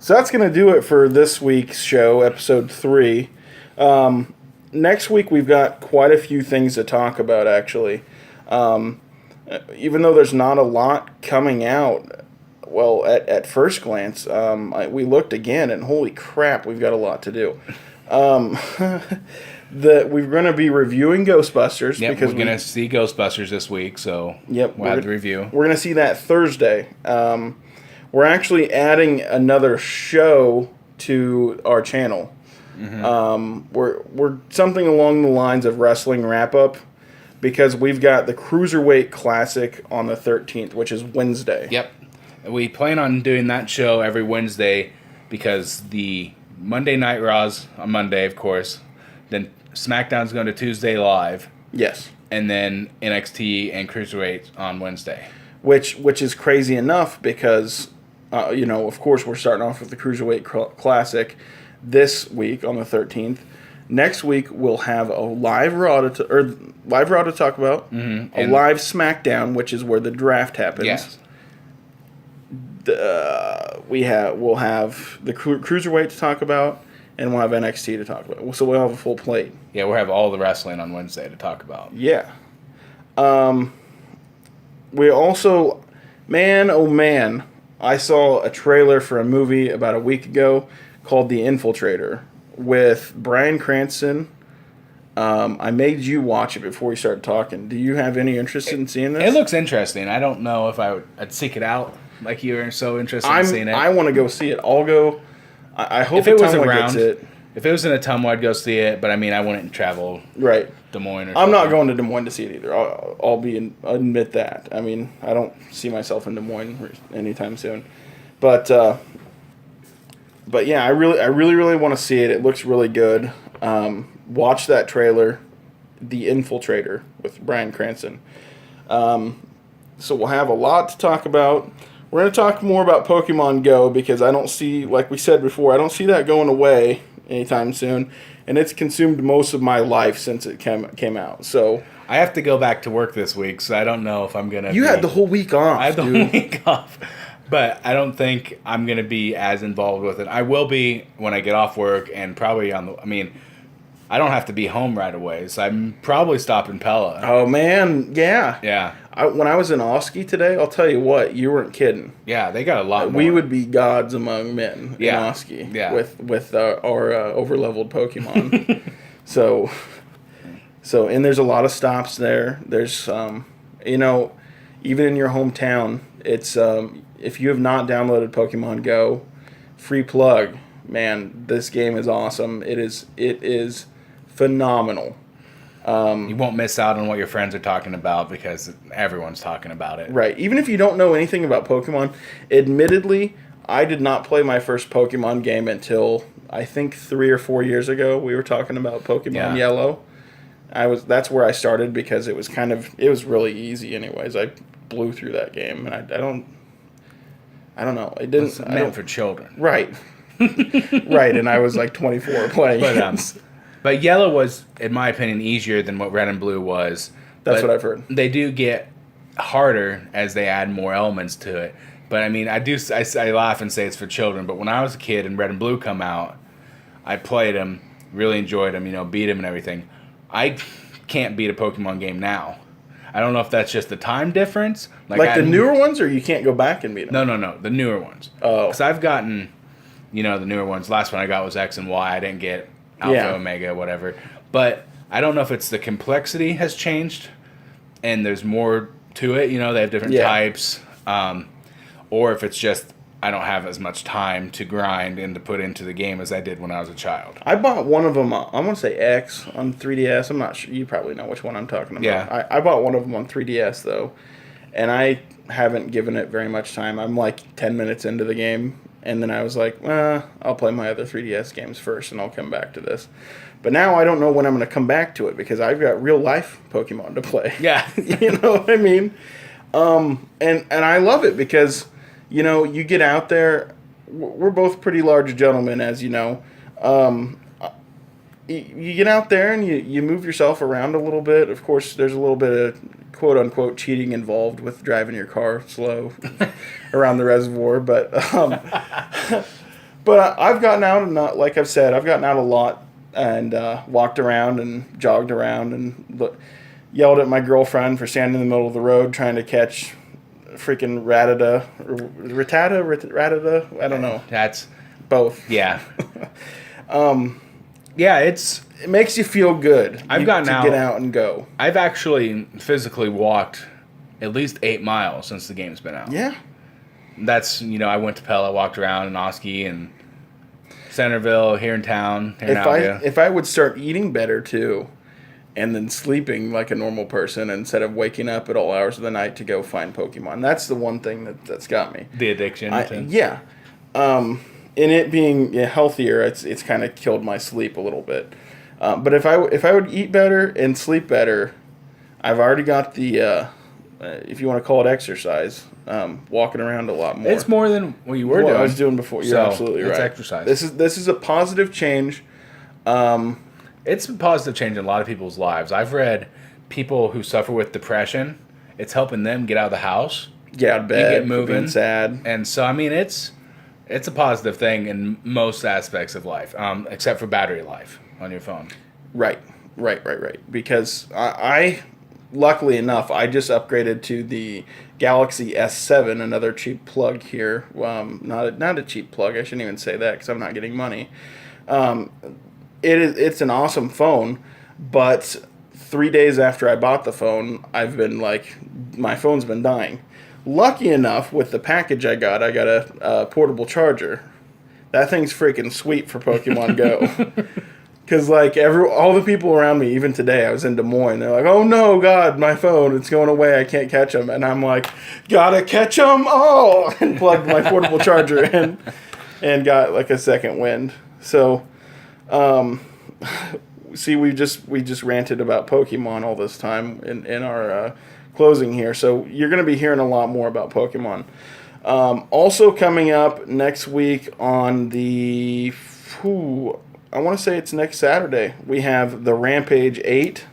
So that's going to do it for this week's show, episode 3. Next week, we've got quite a few things to talk about, actually. Even though there's not a lot coming out, well, at first glance, we looked again, and holy crap, we've got a lot to do. We're going to be reviewing Ghostbusters. Yep, because we're going to see Ghostbusters this week, so we'll have the review. We're going to see that Thursday. We're actually adding another show to our channel. Mm-hmm. We're something along the lines of Wrestling Wrap-Up, because we've got the Cruiserweight Classic on the 13th, which is Wednesday. Yep. We plan on doing that show every Wednesday because the Monday Night Raw's on Monday, of course. Then SmackDown's going to Tuesday live. Yes. And then NXT and Cruiserweight on Wednesday. Which is crazy enough because, of course, we're starting off with the Cruiserweight Classic this week on the 13th. Next week we'll have a live Raw to talk about, a live SmackDown, which is where the draft happens. Yes. We'll have the Cruiserweight to talk about, and we'll have NXT to talk about. So we'll have a full plate. Yeah, we'll have all the wrestling on Wednesday to talk about. Yeah. We also, man, oh man, I saw a trailer for a movie about a week ago called The Infiltrator with Bryan Cranston. I made you watch it before we started talking. Do you have any interest in seeing this? It looks interesting. I don't know if I'd seek it out like you were so interested in seeing it. I want to go see it. I'll go. I hope if it was Atumwa around, gets it. If it was in Atumwa, I'd go see it. But I mean, I wouldn't travel right. Des Moines. I'm not going to Des Moines to see it either. I'll admit that. I mean, I don't see myself in Des Moines anytime soon. But yeah, I really want to see it. It looks really good. Watch that trailer, The Infiltrator with Bryan Cranston. So we'll have a lot to talk about. We're going to talk more about Pokemon Go because I don't see, like we said before, I don't see that going away anytime soon. And it's consumed most of my life since it came out. So I have to go back to work this week, so I don't know if I'm going to... You had the whole week off, I had the whole week off. But I don't think I'm going to be as involved with it. I will be when I get off work and probably I don't have to be home right away, so I'm probably stopping Pella. Oh, man, yeah. Yeah. When I was in Oski today, I'll tell you what, you weren't kidding. Yeah, they got a lot more. We would be gods among men in Oski with our over-leveled Pokemon. so, and there's a lot of stops there. There's, even in your hometown, it's, if you have not downloaded Pokemon Go, free plug, man, this game is awesome. It is phenomenal. You won't miss out on what your friends are talking about because everyone's talking about it. Right. Even if you don't know anything about Pokemon, admittedly, I did not play my first Pokemon game until I think 3 or 4 years ago. We were talking about Pokemon Yellow. That's where I started because it was really easy anyways. I blew through that game and I don't know. It didn't. It's meant for children. Right. Right. And I was like 24 playing. But Yellow was, in my opinion, easier than what Red and Blue was. That's what I've heard. They do get harder as they add more elements to it. But I mean, I laugh and say it's for children. But when I was a kid and Red and Blue come out, I played them, really enjoyed them, beat them and everything. I can't beat a Pokemon game now. I don't know if that's just the time difference. Like the newer ones, or you can't go back and beat them? No, the newer ones. Oh. Because I've gotten, the newer ones. Last one I got was X and Y. I didn't get Alpha, Omega, whatever. But I don't know if it's the complexity has changed and there's more to it. They have different types. Or if it's just I don't have as much time to grind and to put into the game as I did when I was a child. I bought one of them, I want to say X on 3DS. I'm not sure. You probably know which one I'm talking about. Yeah. I bought one of them on 3DS, though. And I haven't given it very much time. I'm like 10 minutes into the game. And then I was like, I'll play my other 3DS games first, and I'll come back to this. But now I don't know when I'm going to come back to it because I've got real-life Pokemon to play. Yeah. You know what I mean? And I love it because, you get out there. We're both pretty large gentlemen, as you know. You get out there and you move yourself around a little bit. Of course, there's a little bit of quote-unquote cheating involved with driving your car slow around the reservoir. But But I've gotten out, and like I've said, I've gotten out a lot and walked around and jogged around and yelled at my girlfriend for standing in the middle of the road trying to catch freaking Rattata. I don't know. That's both. Yeah. Yeah, it makes you feel good. I've gotten to out. Get out and go. I've actually physically walked at least 8 miles since the game's been out. Yeah. That's, I went to Pella, walked around in Oski and Centerville, here in town. If I would start eating better too, and then sleeping like a normal person instead of waking up at all hours of the night to go find Pokemon, that's the one thing that's got me. The addiction. Yeah. In it being healthier, it's kind of killed my sleep a little bit. But if I would eat better and sleep better, I've already got the if you want to call it exercise, walking around a lot more. It's more than what you were doing. I was doing before. You're absolutely right. It's exercise. This is a positive change. It's a positive change in a lot of people's lives. I've read people who suffer with depression. It's helping them get out of the house. Get out of bed. Get moving. Being sad. And so, I mean, it's a positive thing in most aspects of life, except for battery life on your phone. Right. Because I luckily enough, I just upgraded to the Galaxy S7, another cheap plug here. Not a cheap plug. I shouldn't even say that because I'm not getting money. It's an awesome phone, but 3 days after I bought the phone, I've been my phone's been dying. Lucky enough, with the package I got a portable charger. That thing's freaking sweet for Pokemon Go. Because all the people around me, even today, I was in Des Moines, they're like, "Oh no, God, my phone, it's going away. I can't catch them." And I'm like, "Gotta catch them all!" and plugged my portable charger in, and got a second wind. So, see, we just ranted about Pokemon all this time in our closing here. So you're going to be hearing a lot more about Pokemon. Also coming up next week on the, I want to say it's next Saturday, we have the Rampage 8.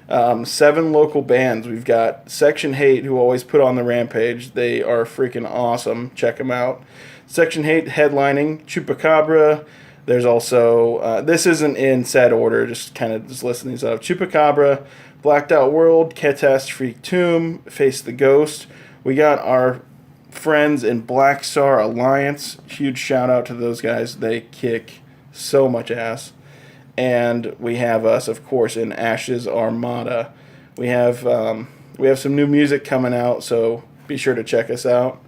7 local bands. We've got Section Hate, who always put on the Rampage. They are freaking awesome. Check them out. Section Hate headlining Chupacabra. There's also, this isn't in set order, just listing these up. Chupacabra, Blacked Out World, Catastrophe Tomb, Face the Ghost. We got our friends in Black Star Alliance. Huge shout out to those guys. They kick so much ass. And we have us, of course, in Ashes Armada. We have some new music coming out, so be sure to check us out.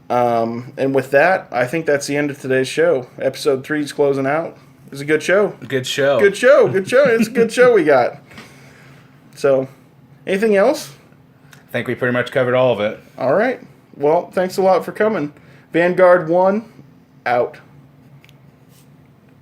And with that, I think that's the end of today's show. Episode 3 is closing out. It was a good show. Good show. It's a good show we got. So, anything else? I think we pretty much covered all of it. All right. Well, thanks a lot for coming. Vanguard 1, out.